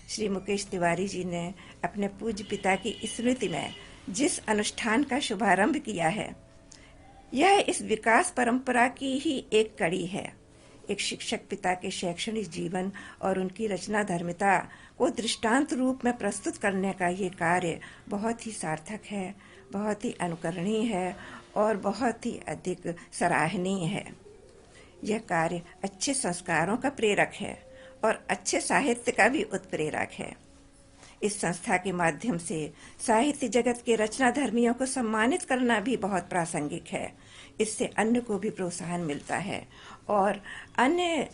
श्री मुकेश तिवारी जी ने अपने पूज्य पिता की स्मृति में जिस अनुष्ठान का शुभारंभ किया है, यह इस विकास परंपरा की ही एक कड़ी है। एक शिक्षक पिता के शैक्षणिक जीवन और उनकी रचनाधर्मिता को दृष्टांत रूप में प्रस्तुत करने का ये कार्य बहुत ही सार्थक है, बहुत ही अनुकरणीय है और बहुत ही अधिक सराहनीय है। यह कार्य अच्छे संस्कारों का प्रेरक है और अच्छे साहित्य का भी उत्प्रेरक है। इस संस्था के माध्यम से साहित्य जगत के रचनाधर्मियों को सम्मानित करना भी बहुत प्रासंगिक है। इससे अन्य को भी प्रोत्साहन मिलता है और अन्य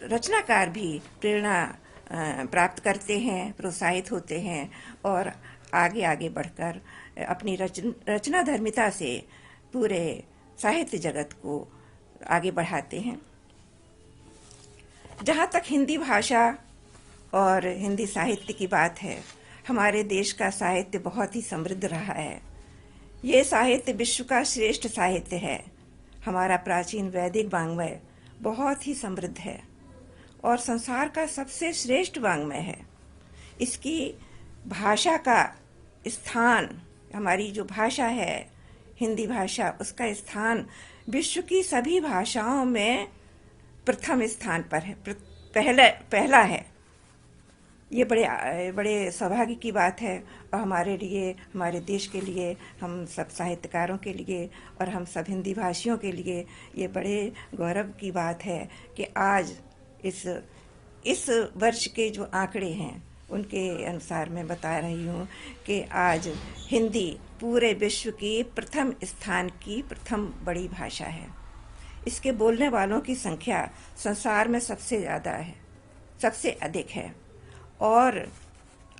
रचनाकार भी प्रेरणा प्राप्त करते हैं, प्रोत्साहित होते हैं और आगे आगे बढ़कर अपनी रचनाधर्मिता से पूरे साहित्य जगत को आगे बढ़ाते हैं। जहाँ तक हिंदी भाषा और हिंदी साहित्य की बात है, हमारे देश का साहित्य बहुत ही समृद्ध रहा है। ये साहित्य विश्व का श्रेष्ठ साहित्य है। हमारा प्राचीन वैदिक वाङ्मय बहुत ही समृद्ध है और संसार का सबसे श्रेष्ठ वाङ्मय है। इसकी भाषा का स्थान, हमारी जो भाषा है हिंदी भाषा, उसका स्थान विश्व की सभी भाषाओं में प्रथम स्थान पर है, पहला है। ये बड़े सौभाग्य की बात है और हमारे लिए, हमारे देश के लिए, हम सब साहित्यकारों के लिए और हम सब हिंदी भाषियों के लिए ये बड़े गौरव की बात है कि आज इस वर्ष के जो आंकड़े हैं उनके अनुसार मैं बता रही हूँ कि आज हिंदी पूरे विश्व की प्रथम स्थान की प्रथम बड़ी भाषा है। इसके बोलने वालों की संख्या संसार में सबसे ज़्यादा है, सबसे अधिक है। और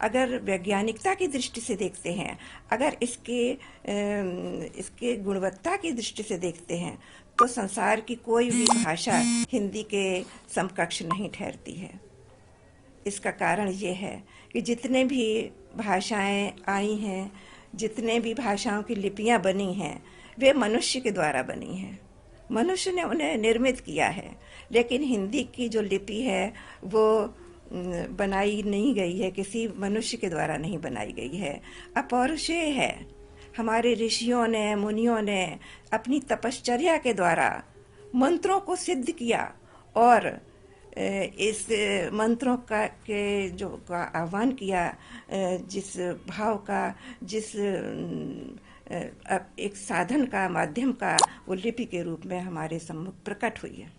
अगर वैज्ञानिकता की दृष्टि से देखते हैं, अगर इसके गुणवत्ता की दृष्टि से देखते हैं तो संसार की कोई भी भाषा हिंदी के समकक्ष नहीं ठहरती है। इसका कारण ये है कि जितने भी भाषाएं आई हैं, जितने भी भाषाओं की लिपियां बनी हैं, वे मनुष्य के द्वारा बनी हैं। मनुष्य ने उन्हें निर्मित किया है, लेकिन हिंदी की जो लिपि है वो बनाई नहीं गई है, किसी मनुष्य के द्वारा नहीं बनाई गई है, अपौरुषेय है। हमारे ऋषियों ने, मुनियों ने अपनी तपश्चर्या के द्वारा मंत्रों को सिद्ध किया और इस मंत्रों के जो आह्वान किया, जिस भाव का, जिस एक साधन का, माध्यम का, वो लिपि के रूप में हमारे सम्मुख प्रकट हुई है।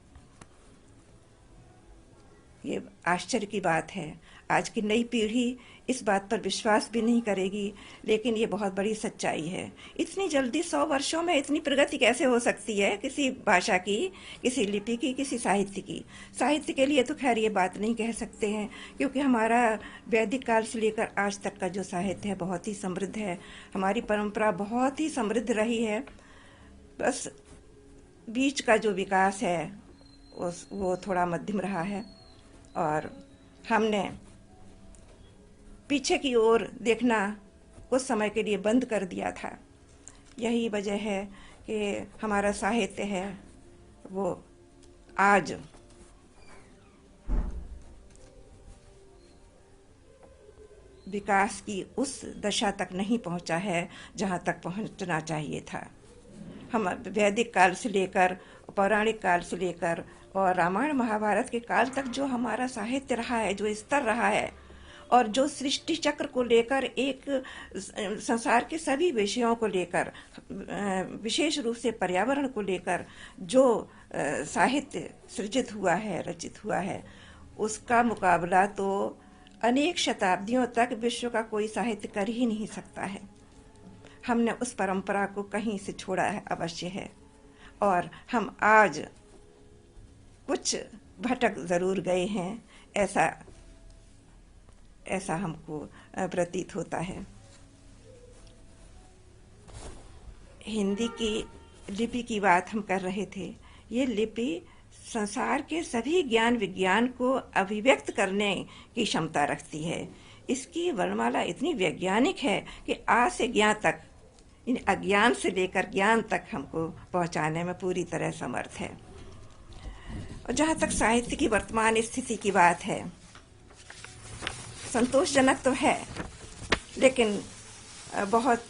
ये आश्चर्य की बात है। आज की नई पीढ़ी इस बात पर विश्वास भी नहीं करेगी, लेकिन ये बहुत बड़ी सच्चाई है। इतनी जल्दी 100 वर्षों में इतनी प्रगति कैसे हो सकती है किसी भाषा की, किसी लिपि की, किसी साहित्य की। साहित्य के लिए तो खैर ये बात नहीं कह सकते हैं, क्योंकि हमारा वैदिक काल से लेकर आज तक का जो साहित्य है बहुत ही समृद्ध है। हमारी परंपरा बहुत ही समृद्ध रही है। बस बीच का जो विकास है वो थोड़ा मध्यम रहा है और हमने पीछे की ओर देखना कुछ समय के लिए बंद कर दिया था। यही वजह है कि हमारा साहित्य है वो आज विकास की उस दशा तक नहीं पहुंचा है जहां तक पहुंचना चाहिए था। हम वैदिक काल से लेकर, पौराणिक काल से लेकर और रामायण महाभारत के काल तक जो हमारा साहित्य रहा है, जो स्तर रहा है और जो सृष्टि चक्र को लेकर, एक संसार के सभी विषयों को लेकर, विशेष रूप से पर्यावरण को लेकर जो साहित्य सृजित हुआ है, रचित हुआ है, उसका मुकाबला तो अनेक शताब्दियों तक विश्व का कोई साहित्य कर ही नहीं सकता है। हमने उस परंपरा को कहीं से छोड़ा है, अवश्य है, और हम आज कुछ भटक जरूर गए हैं, ऐसा हमको प्रतीत होता है। हिंदी की लिपि की बात हम कर रहे थे। ये लिपि संसार के सभी ज्ञान विज्ञान को अभिव्यक्त करने की क्षमता रखती है। इसकी वर्णमाला इतनी वैज्ञानिक है कि आ से ज्ञा तक इन अज्ञान से लेकर ज्ञान तक हमको पहुंचाने में पूरी तरह समर्थ है। और जहाँ तक साहित्य की वर्तमान स्थिति की बात है, संतोषजनक तो है, लेकिन बहुत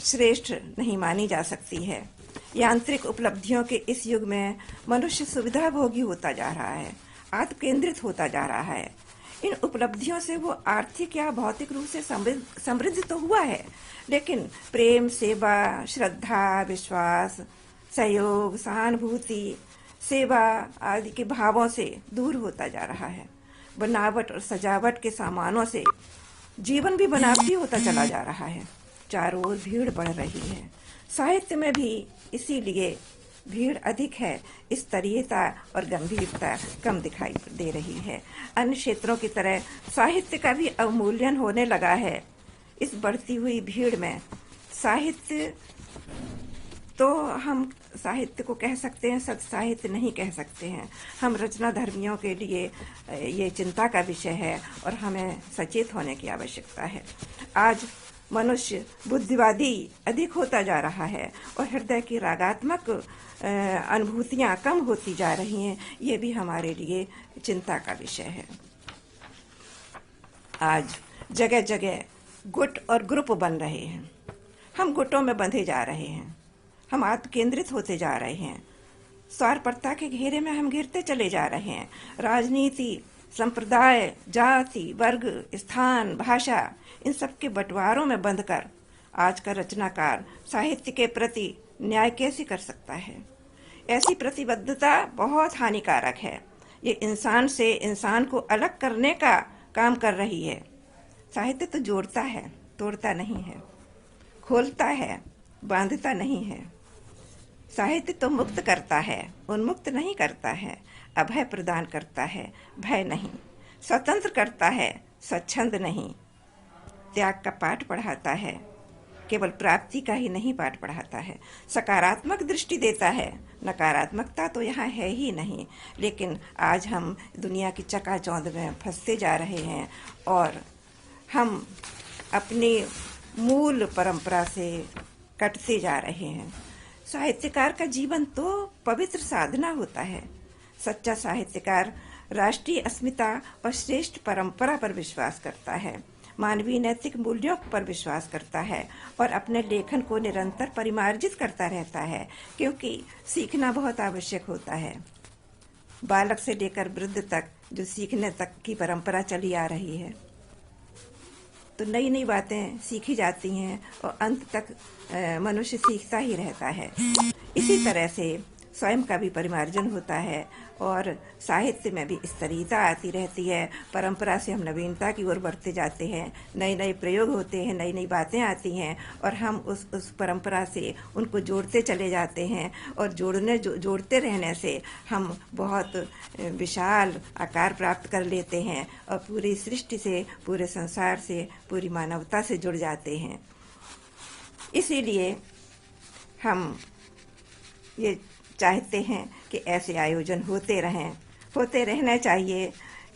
श्रेष्ठ नहीं मानी जा सकती है। यांत्रिक उपलब्धियों के इस युग में मनुष्य सुविधाभोगी होता जा रहा है, आत्म केंद्रित होता जा रहा है। इन उपलब्धियों से वो आर्थिक या भौतिक रूप से समृद्ध तो हुआ है, लेकिन प्रेम, सेवा, श्रद्धा, विश्वास, सहयोग, सहानुभूति, सेवा आदि के भावों से दूर होता जा रहा है। बनावट और सजावट के सामानों से जीवन भी बनावटी होता चला जा रहा है। चारों ओर भीड़ बढ़ रही है। साहित्य में भी इसीलिए भीड़ अधिक है, स्तरीयता और गंभीरता कम दिखाई दे रही है। अन्य क्षेत्रों की तरह साहित्य का भी अवमूल्यन होने लगा है। इस बढ़ती हुई भीड़ में साहित्य, तो हम साहित्य को कह सकते हैं, सत साहित्य नहीं कह सकते हैं। हम रचना धर्मियों के लिए ये चिंता का विषय है और हमें सचेत होने की आवश्यकता है। आज मनुष्य बुद्धिवादी अधिक होता जा रहा है और हृदय की रागात्मक अनुभूतियाँ कम होती जा रही हैं। ये भी हमारे लिए चिंता का विषय है। आज जगह जगह गुट और ग्रुप बन रहे हैं। हम गुटों में बंधे जा रहे हैं। हम आत्म केंद्रित होते जा रहे हैं। स्वार्थपरता के घेरे में हम घिरते चले जा रहे हैं। राजनीति, संप्रदाय, जाति, वर्ग, स्थान, भाषा, इन सब के बंटवारों में बंधकर आज का रचनाकार साहित्य के प्रति न्याय कैसे कर सकता है? ऐसी प्रतिबद्धता बहुत हानिकारक है। ये इंसान से इंसान को अलग करने का काम कर रही है। साहित्य तो जोड़ता है, तोड़ता नहीं है, खोलता है, बांधता नहीं है। साहित्य तो मुक्त करता है, उन्मुक्त नहीं करता है। अभय प्रदान करता है, भय नहीं। स्वतंत्र करता है, स्वच्छंद नहीं। त्याग का पाठ पढ़ाता है, केवल प्राप्ति का ही नहीं पाठ पढ़ाता है। सकारात्मक दृष्टि देता है, नकारात्मकता तो यहाँ है ही नहीं। लेकिन आज हम दुनिया की चकाचौंध में फंसते जा रहे हैं और हम अपनी मूल परंपरा से कटते जा रहे हैं। साहित्यकार का जीवन तो पवित्र साधना होता है। सच्चा साहित्यकार राष्ट्रीय अस्मिता और श्रेष्ठ परंपरा पर विश्वास करता है, मानवीय नैतिक मूल्यों पर विश्वास करता है और अपने लेखन को निरंतर परिमार्जित करता रहता है, क्योंकि सीखना बहुत आवश्यक होता है। बालक से लेकर वृद्ध तक जो सीखने तक की परंपरा चली आ रही है, तो नई नई बातें सीखी जाती हैं और अंत तक मनुष्य सीखता ही रहता है। इसी तरह से स्वयं का भी परिमार्जन होता है और साहित्य में भी स्तरीयता आती रहती है। परंपरा से हम नवीनता की ओर बढ़ते जाते हैं, नए नए प्रयोग होते हैं, नई नई बातें आती हैं और हम उस परंपरा से उनको जोड़ते चले जाते हैं और जोड़ते रहने से हम बहुत विशाल आकार प्राप्त कर लेते हैं और पूरी सृष्टि से, पूरे संसार से, पूरी मानवता से जुड़ जाते हैं। इसीलिए हम ये चाहते हैं कि ऐसे आयोजन होते रहने चाहिए,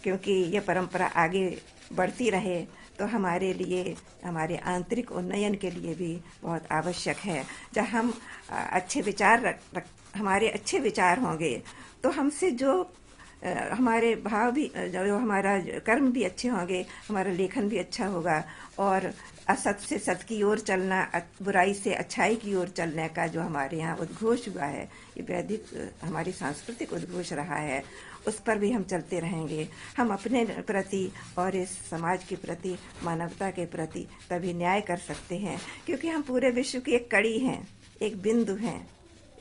क्योंकि ये परंपरा आगे बढ़ती रहे तो हमारे लिए, हमारे आंतरिक उन्नयन के लिए भी बहुत आवश्यक है। जब हम अच्छे विचार हमारे अच्छे विचार होंगे तो हमसे जो हमारे भाव भी, जो हमारा कर्म भी अच्छे होंगे, हमारा लेखन भी अच्छा होगा और असत से सत की ओर चलना, बुराई से अच्छाई की ओर चलने का जो हमारे यहाँ उद्घोष हुआ है, ये वैदिक हमारी सांस्कृतिक उद्घोष रहा है, उस पर भी हम चलते रहेंगे। हम अपने प्रति और इस समाज के प्रति, मानवता के प्रति तभी न्याय कर सकते हैं, क्योंकि हम पूरे विश्व की एक कड़ी हैं, एक बिंदु हैं,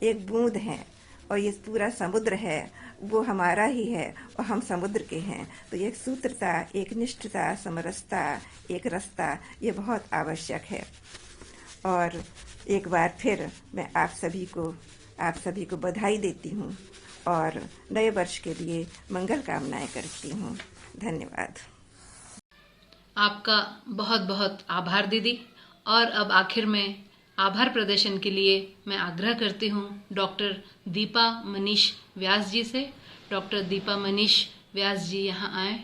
एक बूंद हैं और ये पूरा समुद्र है, वो हमारा ही है और हम समुद्र के हैं। तो एक सूत्रता, एक निष्ठता, समरसता, एक रास्ता, ये बहुत आवश्यक है। और एक बार फिर मैं आप सभी को बधाई देती हूँ और नए वर्ष के लिए मंगल कामनाएं करती हूँ। धन्यवाद। आपका बहुत बहुत आभार दीदी। और अब आखिर में आभार प्रदर्शन के लिए मैं आग्रह करती हूँ डॉक्टर दीपा मनीष व्यास जी से। डॉक्टर दीपा मनीष व्यास जी यहाँ आएं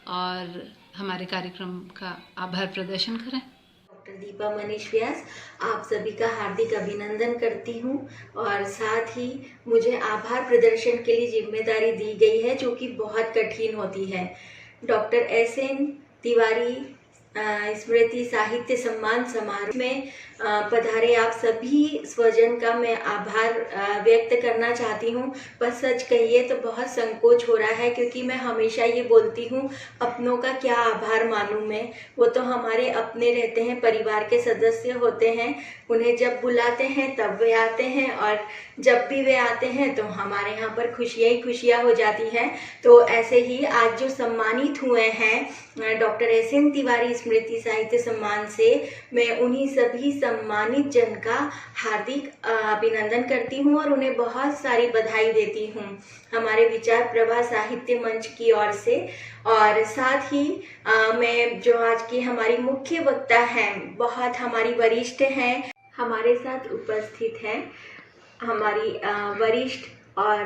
और हमारे कार्यक्रम का आभार प्रदर्शन करें। डॉक्टर दीपा मनीष व्यास आप सभी का हार्दिक अभिनंदन करती हूँ और साथ ही मुझे आभार प्रदर्शन के लिए जिम्मेदारी दी गई है जो कि बहुत कठिन होती है। Doctor SN. तिवारी स्मृति साहित्य सम्मान समारोह में पधारे आप सभी स्वजन का मैं आभार व्यक्त करना चाहती हूँ। पर सच कहिए तो बहुत संकोच हो रहा है क्योंकि मैं हमेशा ये बोलती हूँ अपनों का क्या आभार मानूं मैं, वो तो हमारे अपने रहते हैं, परिवार के सदस्य होते हैं। उन्हें जब बुलाते हैं तब वे आते हैं और जब भी वे आते हैं तो हमारे यहाँ पर खुशियाँ ही खुशियाँ हो जाती हैं। तो ऐसे ही आज जो सम्मानित हुए हैं डॉक्टर एस.एन. तिवारी स्मृति साहित्य सम्मान से, मैं उन्हीं सभी सम्मानित जन का हार्दिक अभिनंदन करती हूँ और उन्हें बहुत सारी बधाई देती हूँ हमारे विचार प्रवाह साहित्य मंच की ओर से। और साथ ही मैं जो आज की हमारी मुख्य वक्ता हैं, बहुत हमारी वरिष्ठ हैं, हमारे साथ उपस्थित हैं हमारी वरिष्ठ और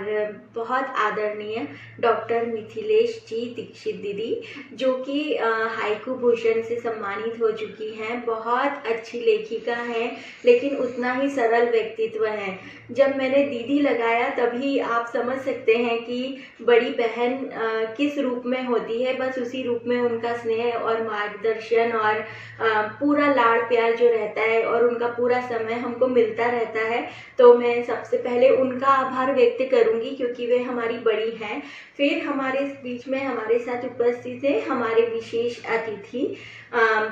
बहुत आदरणीय डॉक्टर मिथिलेश जी दीक्षित दीदी, जो कि हाइकू भूषण से सम्मानित हो चुकी हैं। बहुत अच्छी लेखिका हैं लेकिन उतना ही सरल व्यक्तित्व है। जब मैंने दीदी लगाया तभी आप समझ सकते हैं कि बड़ी बहन किस रूप में होती है। बस उसी रूप में उनका स्नेह और मार्गदर्शन और पूरा लाड़ प्यार जो रहता है और उनका पूरा समय हमको मिलता रहता है। तो मैं सबसे पहले उनका आभार व्यक्त करूंगी क्योंकि वे हमारी बड़ी हैं। फिर हमारे बीच में हमारे साथ उपस्थित है हमारे विशेष अतिथि,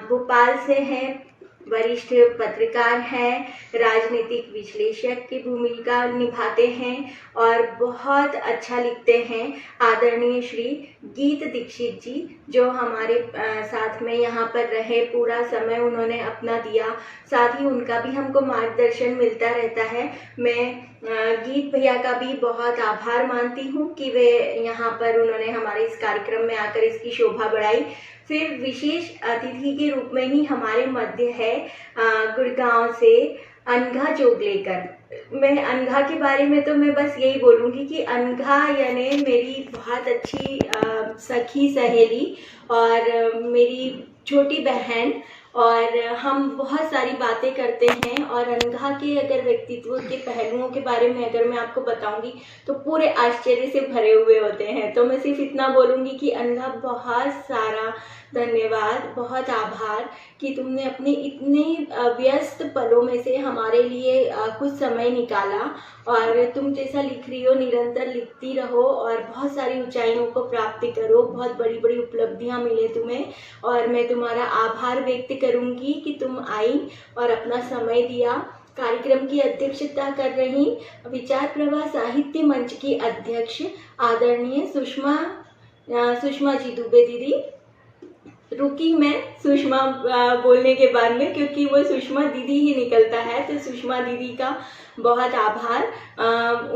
भोपाल से हैं, वरिष्ठ पत्रकार हैं, राजनीतिक विश्लेषक की भूमिका निभाते हैं और बहुत अच्छा लिखते हैं, आदरणीय श्री गीत दीक्षित जी, जो हमारे साथ में यहाँ पर रहे, पूरा समय उन्होंने अपना दिया। साथ ही उनका भी हमको मार्गदर्शन मिलता रहता है। मैं गीत भैया का भी बहुत आभार मानती हूँ कि वे यहाँ पर उन्होंने हमारे इस कार्यक्रम में आकर इसकी शोभा बढ़ाई। फिर विशेष अतिथि के रूप में ही हमारे मध्य है गुड़गांव से अनघा जोगलेकर। मैं अनघा के बारे में तो मैं बस यही बोलूँगी कि अनघा यानी मेरी बहुत अच्छी सखी सहेली और मेरी छोटी बहन, और हम बहुत सारी बातें करते हैं। और अनघा के अगर व्यक्तित्व के पहलुओं के बारे में अगर मैं आपको बताऊंगी तो पूरे आश्चर्य से भरे हुए होते हैं। तो मैं सिर्फ इतना बोलूँगी कि अनघा बहुत सारा धन्यवाद, बहुत आभार कि तुमने अपने इतने व्यस्त पलों में से हमारे लिए कुछ समय निकाला। और तुम जैसा लिख रही हो निरंतर लिखती रहो और बहुत सारी ऊंचाइयों को प्राप्त करो, बहुत बड़ी बड़ी उपलब्धियां मिले तुम्हें। और मैं तुम्हारा आभार व्यक्त करूंगी कि तुम आई और अपना समय दिया। कार्यक्रम की अध्यक्षता कर रही विचार प्रवाह साहित्य मंच की अध्यक्ष आदरणीय सुषमा जी दुबे दीदी। रुकी मैं सुषमा बोलने के बाद में क्योंकि वो सुषमा दीदी ही निकलता है, तो सुषमा दीदी का बहुत आभार।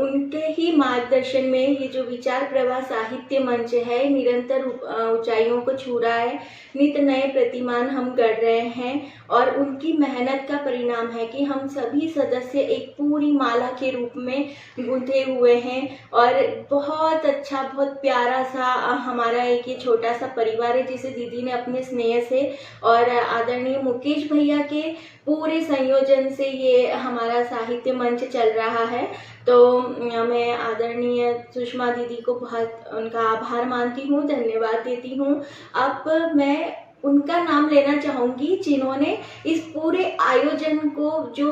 उनके ही मार्गदर्शन में ये जो विचार प्रवाह साहित्य मंच है निरंतर ऊंचाइयों को छू रहा है, नित नए प्रतिमान हम गढ़ रहे हैं और उनकी मेहनत का परिणाम है कि हम सभी सदस्य एक पूरी माला के रूप में गुंथे हुए हैं। और बहुत अच्छा, बहुत प्यारा सा हमारा एक ये छोटा सा परिवार है जिसे दीदी ने अपने स्नेह से और आदरणीय मुकेश भैया के पूरे संयोजन से ये हमारा साहित्य मंच चल रहा है। तो मैं आदरणीय सुषमा दीदी को बहुत उनका आभार मानती हूँ, धन्यवाद देती हूँ। अब मैं उनका नाम लेना चाहूँगी जिन्होंने इस पूरे आयोजन को जो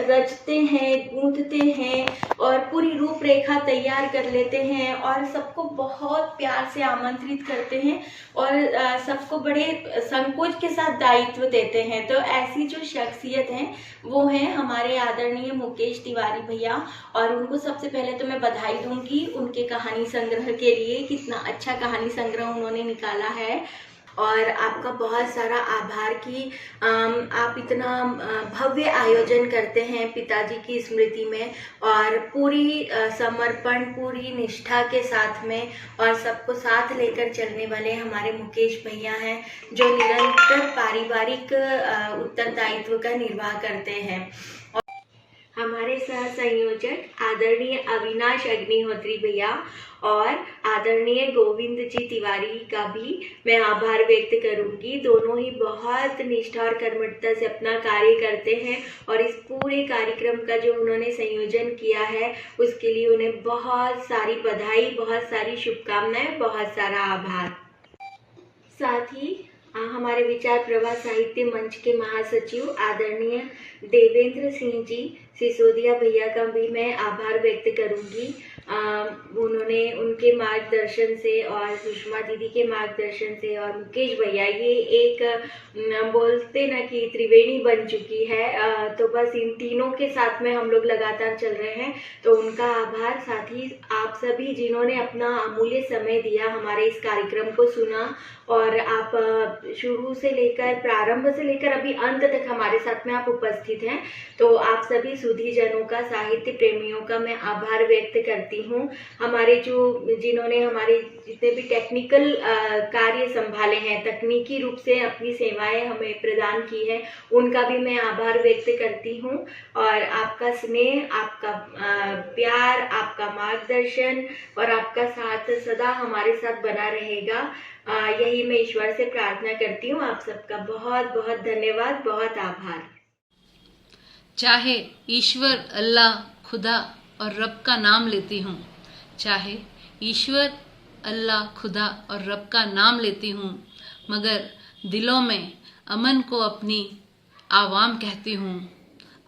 रचते हैं, गूंथते हैं और पूरी रूपरेखा तैयार कर लेते हैं और सबको बहुत प्यार से आमंत्रित करते हैं और सबको बड़े संकोच के साथ दायित्व देते हैं। तो ऐसी जो शख्सियत हैं वो हैं हमारे आदरणीय मुकेश तिवारी भैया, और उनको सबसे पहले तो मैं बधाई दूंगी उनके कहानी संग्रह के लिए। कितना अच्छा कहानी संग्रह उन्होंने निकाला है और आपका बहुत सारा आभार कि आप इतना भव्य आयोजन करते हैं पिताजी की स्मृति में और पूरी समर्पण, पूरी निष्ठा के साथ में, और सबको साथ लेकर चलने वाले हमारे मुकेश भैया हैं जो निरंतर पारिवारिक उत्तरदायित्व का निर्वाह करते हैं। हमारे सह संयोजक आदरणीय अविनाश अग्निहोत्री भैया और आदरणीय गोविंद जी तिवारी का भी मैं आभार व्यक्त करूंगी। दोनों ही बहुत निष्ठा और कर्मठता से अपना कार्य करते हैं और इस पूरे कार्यक्रम का जो उन्होंने संयोजन किया है उसके लिए उन्हें बहुत सारी बधाई, बहुत सारी शुभकामनाएं, बहुत सारा आभार। साथ ही हमारे विचार प्रवाह साहित्य मंच के महासचिव आदरणीय देवेंद्र सिंह जी सिसोदिया भैया का भी मैं आभार व्यक्त करूंगी। उन्होंने उनके मार्गदर्शन से और सुषमा दीदी के मार्गदर्शन से और मुकेश भैया, ये एक बोलते ना कि त्रिवेणी बन चुकी है, तो बस इन तीनों के साथ में हम लोग लगातार चल रहे हैं, तो उनका आभार। साथ ही आप सभी जिन्होंने अपना अमूल्य समय दिया, हमारे इस कार्यक्रम को सुना और आप शुरू से लेकर, प्रारंभ से लेकर अभी अंत तक हमारे साथ में आप उपस्थित हैं, तो आप सभी सुधी जनों का, साहित्य प्रेमियों का मैं आभार व्यक्त करती हूँ। हमारे जिन्होंने हमारे जितने भी टेक्निकल कार्य संभाले हैं, तकनीकी रूप से अपनी सेवाएं हमें प्रदान की है, उनका भी मैं आभार व्यक्त करती हूँ। और आपका स्नेह, आपका प्यार, आपका मार्गदर्शन और आपका साथ सदा हमारे साथ बना रहेगा, यही मैं ईश्वर से प्रार्थना करती हूँ। आप सबका बहुत बहुत धन्यवाद, बहुत आभार। चाहे ईश्वर, अल्लाह, खुदा और रब का नाम लेती हूँ, चाहे ईश्वर, अल्लाह, खुदा और रब का नाम लेती हूँ, मगर दिलों में अमन को अपनी आवाम कहती हूँ।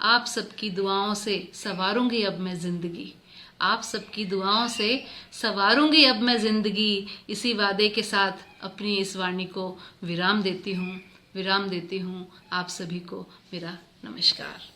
आप सबकी दुआओं से संवारूंगी अब मैं ज़िंदगी, आप सबकी दुआओं से संवारूंगी अब मैं ज़िंदगी। इसी वादे के साथ अपनी इस वाणी को विराम देती हूँ। आप सभी को मेरा नमस्कार।